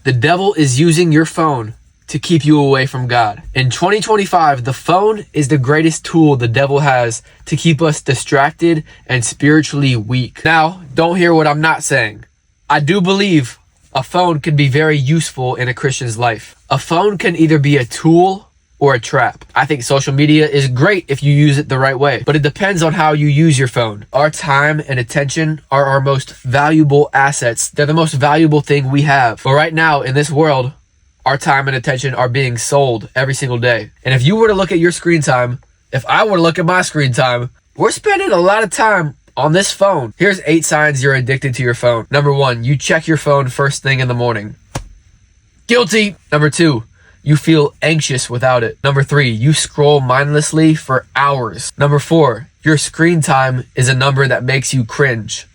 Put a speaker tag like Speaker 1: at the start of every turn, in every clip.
Speaker 1: The devil is using your phone to keep you away from God. In 2025, the phone is the greatest tool the devil has to keep us distracted and spiritually weak. Now, don't hear what I'm not saying. I do believe a phone can be very useful in a Christian's life. A phone can either be a tool or a trap. I think social media is great if you use it the right way, but it depends on how you use your phone. Our time and attention are our most valuable assets. They're the most valuable thing we have. But right now in this world, our time and attention are being sold every single day. And if you were to look at your screen time, if I were to look at my screen time, we're spending a lot of time on this phone. Here's 8 signs you're addicted to your phone. Number 1, you check your phone first thing in the morning. Guilty. Number 2, you feel anxious without it. Number 3, you scroll mindlessly for hours. Number 4, your screen time is a number that makes you cringe.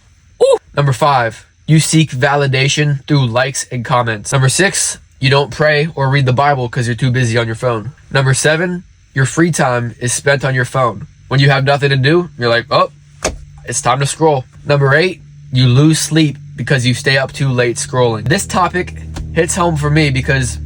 Speaker 1: Ooh. Number 5, you seek validation through likes and comments. Number 6, you don't pray or read the Bible because you're too busy on your phone. Number 7, your free time is spent on your phone. When you have nothing to do, you're like, oh, it's time to scroll. Number 8, you lose sleep because you stay up too late scrolling. This topic hits home for me because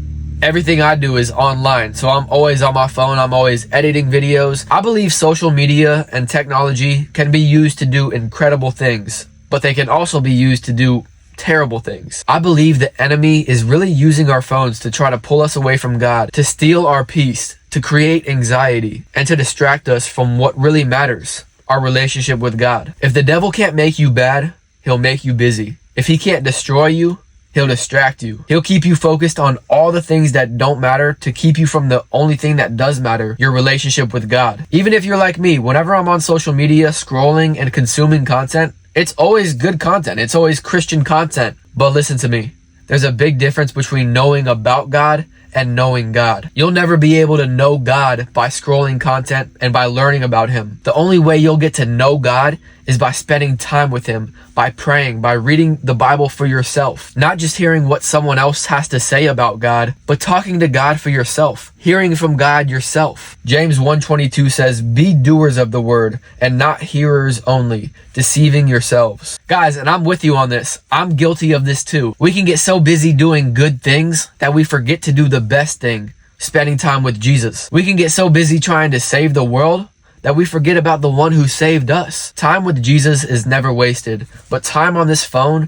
Speaker 1: everything I do is online. So I'm always on my phone. I'm always editing videos. I believe social media and technology can be used to do incredible things, but they can also be used to do terrible things. I believe the enemy is really using our phones to try to pull us away from God, to steal our peace, to create anxiety, and to distract us from what really matters, our relationship with God. If the devil can't make you bad, he'll make you busy. If he can't destroy you, he'll distract you. He'll keep you focused on all the things that don't matter to keep you from the only thing that does matter, your relationship with God. Even if you're like me, whenever I'm on social media scrolling and consuming content, it's always good content. It's always Christian content. But listen to me. There's a big difference between knowing about God and knowing God. You'll never be able to know God by scrolling content and by learning about him. The only way you'll get to know God is by spending time with him, by praying, by reading the Bible for yourself. Not just hearing what someone else has to say about God, but talking to God for yourself, hearing from God yourself. James 1:22 says, "Be doers of the word and not hearers only, deceiving yourselves." Guys, and I'm with you on this. I'm guilty of this too. We can get so busy doing good things that we forget to do the best thing, spending time with Jesus. We can get so busy trying to save the world that we forget about the one who saved us. Time with Jesus is never wasted, but time on this phone,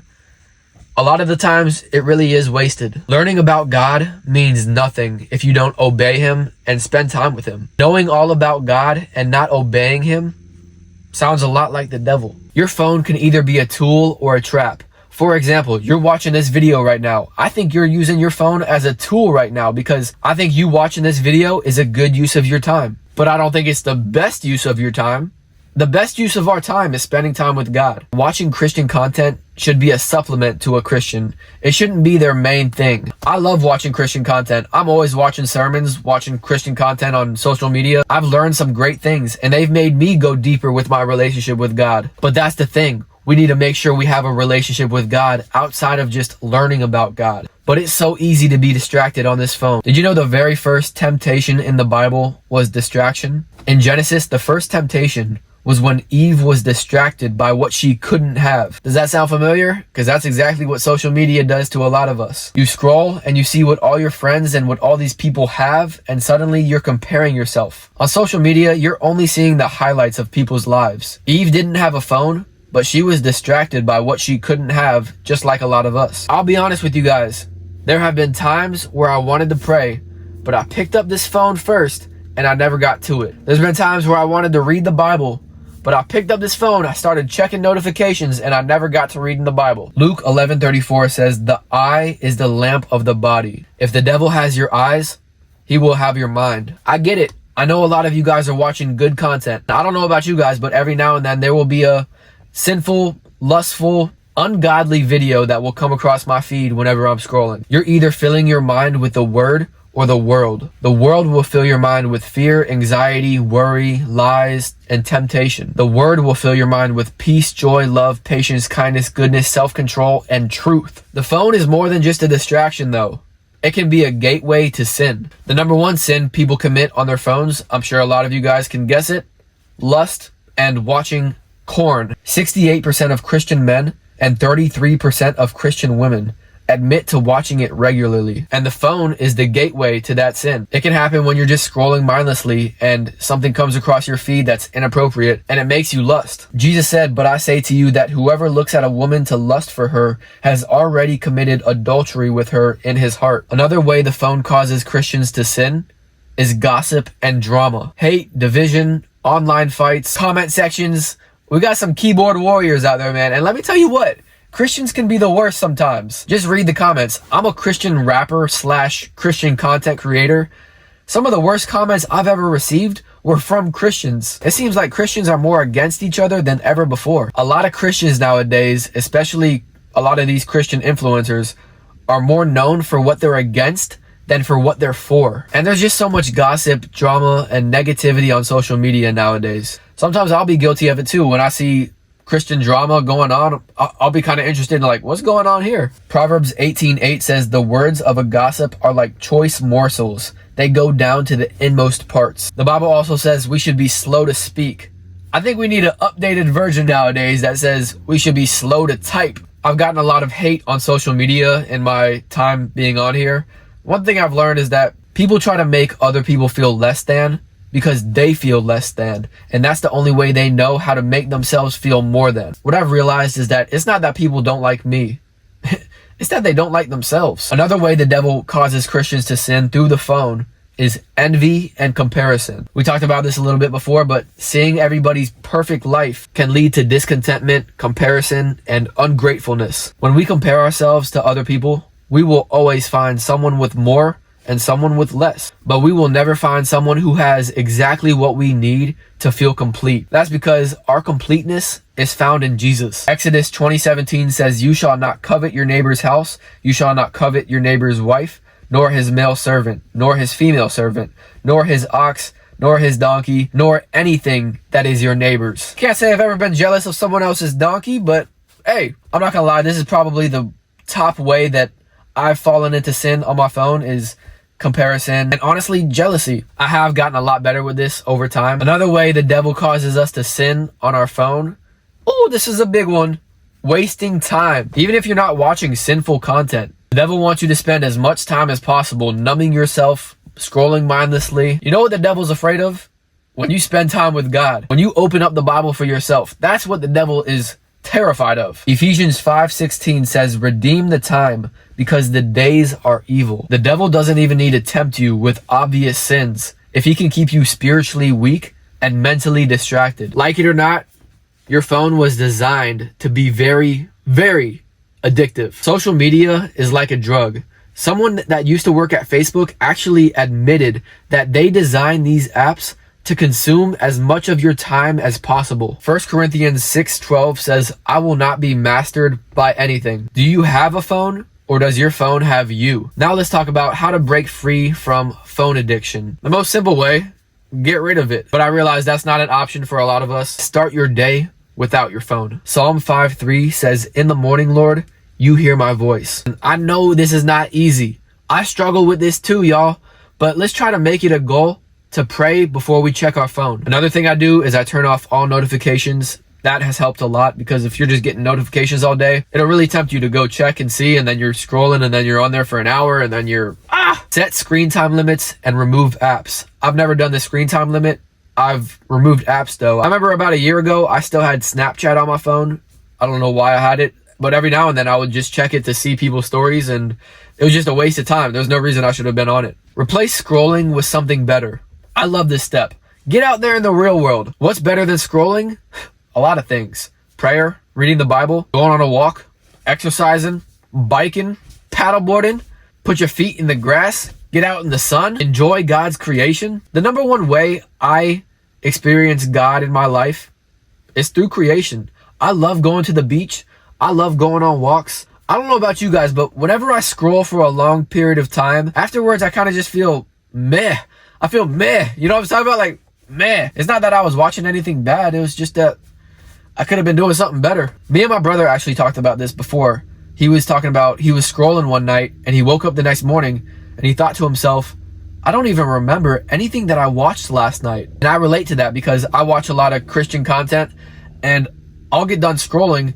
Speaker 1: a lot of the times it really is wasted. Learning about God means nothing if you don't obey him and spend time with him. Knowing all about God and not obeying him sounds a lot like the devil. Your phone can either be a tool or a trap. For example, you're watching this video right now. I think you're using your phone as a tool right now because I think you watching this video is a good use of your time. But I don't think it's the best use of your time. The best use of our time is spending time with God. Watching Christian content should be a supplement to a Christian. It shouldn't be their main thing. I love watching Christian content. I'm always watching sermons, watching Christian content on social media. I've learned some great things and they've made me go deeper with my relationship with God. But that's the thing. We need to make sure we have a relationship with God outside of just learning about God. But it's so easy to be distracted on this phone. Did you know the very first temptation in the Bible was distraction? In Genesis, the first temptation was when Eve was distracted by what she couldn't have. Does that sound familiar? Because that's exactly what social media does to a lot of us. You scroll and you see what all your friends and what all these people have, and suddenly you're comparing yourself. On social media, you're only seeing the highlights of people's lives. Eve didn't have a phone, but she was distracted by what she couldn't have, just like a lot of us. I'll be honest with you guys. There have been times where I wanted to pray, but I picked up this phone first and I never got to it. There's been times where I wanted to read the Bible, but I picked up this phone, I started checking notifications, and I never got to reading the Bible. Luke 11:34 says, "The eye is the lamp of the body." If the devil has your eyes, he will have your mind. I get it. I know a lot of you guys are watching good content. I don't know about you guys, but every now and then there will be a sinful, lustful, ungodly video that will come across my feed whenever I'm scrolling. You're either filling your mind with the word or the world. The world will fill your mind with fear, anxiety, worry, lies, and temptation. The word will fill your mind with peace, joy, love, patience, kindness, goodness, self-control, and truth. The phone is more than just a distraction though. It can be a gateway to sin. The number one sin people commit on their phones, I'm sure a lot of you guys can guess it, lust and watching porn. 68% of Christian men and 33% of Christian women admit to watching it regularly. And the phone is the gateway to that sin. It can happen when you're just scrolling mindlessly and something comes across your feed that's inappropriate and it makes you lust. Jesus said, "But I say to you that whoever looks at a woman to lust for her has already committed adultery with her in his heart." Another way the phone causes Christians to sin is gossip and drama. Hate, division, online fights, comment sections. We got some keyboard warriors out there, man. And let me tell you what, Christians can be the worst sometimes. Just read the comments. I'm a Christian rapper / Christian content creator. Some of the worst comments I've ever received were from Christians. It seems like Christians are more against each other than ever before. A lot of Christians nowadays, especially a lot of these Christian influencers, are more known for what they're against than for what they're for. And there's just so much gossip, drama, and negativity on social media nowadays. Sometimes I'll be guilty of it too. When I see Christian drama going on, I'll be kind of interested in like, what's going on here? Proverbs 18:8 says, "The words of a gossip are like choice morsels. They go down to the inmost parts." The Bible also says we should be slow to speak. I think we need an updated version nowadays that says we should be slow to type. I've gotten a lot of hate on social media in my time being on here. One thing I've learned is that people try to make other people feel less than because they feel less than. And that's the only way they know how to make themselves feel more than. What I've realized is that it's not that people don't like me. It's that they don't like themselves. Another way the devil causes Christians to sin through the phone is envy and comparison. We talked about this a little bit before, but seeing everybody's perfect life can lead to discontentment, comparison, and ungratefulness. When we compare ourselves to other people, we will always find someone with more and someone with less, but we will never find someone who has exactly what we need to feel complete. That's because our completeness is found in Jesus. Exodus 20:17 says, "You shall not covet your neighbor's house. You shall not covet your neighbor's wife, nor his male servant, nor his female servant, nor his ox, nor his donkey, nor anything that is your neighbor's." Can't say I've ever been jealous of someone else's donkey, but hey, I'm not gonna lie, this is probably the top way that I've fallen into sin on my phone is comparison and honestly jealousy. I have gotten a lot better with this over time. Another way the devil causes us to sin on our phone, oh, this is a big one, wasting time. Even if you're not watching sinful content, the devil wants you to spend as much time as possible numbing yourself, scrolling mindlessly. You know what the devil's afraid of? When you spend time with God, when you open up the Bible for yourself, that's what the devil is terrified of. Ephesians 5:16 says, "Redeem the time because the days are evil." The devil doesn't even need to tempt you with obvious sins if he can keep you spiritually weak and mentally distracted. Like it or not, your phone was designed to be very, very addictive. Social media is like a drug. Someone that used to work at Facebook actually admitted that they designed these apps to consume as much of your time as possible. 1 Corinthians 6:12 says, "I will not be mastered by anything." Do you have a phone, or does your phone have you? Now let's talk about how to break free from phone addiction. The most simple way, get rid of it. But I realize that's not an option for a lot of us. Start your day without your phone. Psalm 5:3 says, "In the morning, Lord, you hear my voice." And I know this is not easy. I struggle with this too, y'all. But let's try to make it a goal to pray before we check our phone. Another thing I do is I turn off all notifications. That has helped a lot because if you're just getting notifications all day, it'll really tempt you to go check and see, and then you're scrolling and then you're on there for an hour and then you're Set screen time limits and remove apps. I've never done the screen time limit. I've removed apps though. I remember about a year ago, I still had Snapchat on my phone. I don't know why I had it, but every now and then I would just check it to see people's stories, and it was just a waste of time. There's no reason I should have been on it. Replace scrolling with something better. I love this step. Get out there in the real world. What's better than scrolling? A lot of things. Prayer, reading the Bible, going on a walk, exercising, biking, paddleboarding, put your feet in the grass, get out in the sun, enjoy God's creation. The number one way I experience God in my life is through creation. I love going to the beach. I love going on walks. I don't know about you guys, but whenever I scroll for a long period of time, afterwards I kind of just feel meh. I feel meh. You know what I'm talking about? Like, meh. It's not that I was watching anything bad. It was just that I could have been doing something better. Me and my brother actually talked about this before. He was talking about, he was scrolling one night and he woke up the next morning and he thought to himself, I don't even remember anything that I watched last night. And I relate to that because I watch a lot of Christian content, and I'll get done scrolling,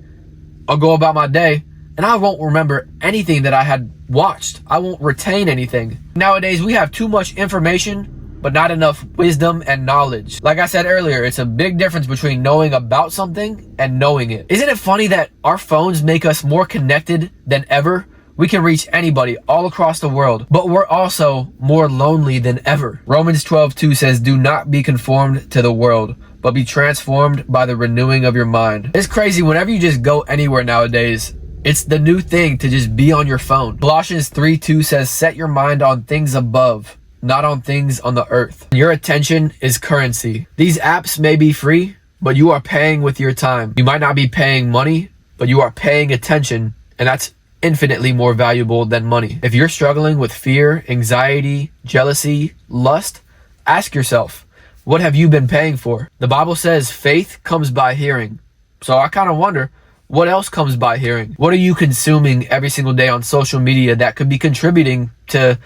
Speaker 1: I'll go about my day, and I won't remember anything that I had watched. I won't retain anything. Nowadays, we have too much information, but not enough wisdom and knowledge. Like I said earlier, it's a big difference between knowing about something and knowing it. Isn't it funny that our phones make us more connected than ever? We can reach anybody all across the world, but we're also more lonely than ever. Romans 12:2 says, do not be conformed to the world, but be transformed by the renewing of your mind. It's crazy, whenever you just go anywhere nowadays, it's the new thing to just be on your phone. Colossians 3:2 says, set your mind on things above, not on things on the earth. Your attention is currency. These apps may be free, but you are paying with your time. You might not be paying money, but you are paying attention, and that's infinitely more valuable than money. If you're struggling with fear, anxiety, jealousy, lust, ask yourself, what have you been paying for? The Bible says faith comes by hearing. So I kind of wonder, what else comes by hearing? What are you consuming every single day on social media that could be contributing to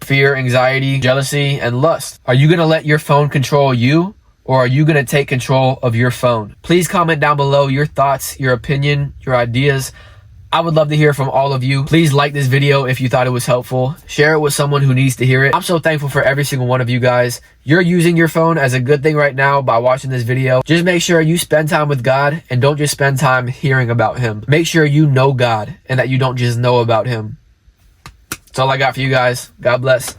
Speaker 1: fear, anxiety, jealousy, and lust? Are you going to let your phone control you, or are you going to take control of your phone? Please comment down below your thoughts, your opinion, your ideas. I would love to hear from all of you. Please like this video if you thought it was helpful. Share it with someone who needs to hear it. I'm so thankful for every single one of you guys. You're using your phone as a good thing right now by watching this video. Just make sure you spend time with God and don't just spend time hearing about him. Make sure you know God and that you don't just know about him. That's all I got for you guys. God bless.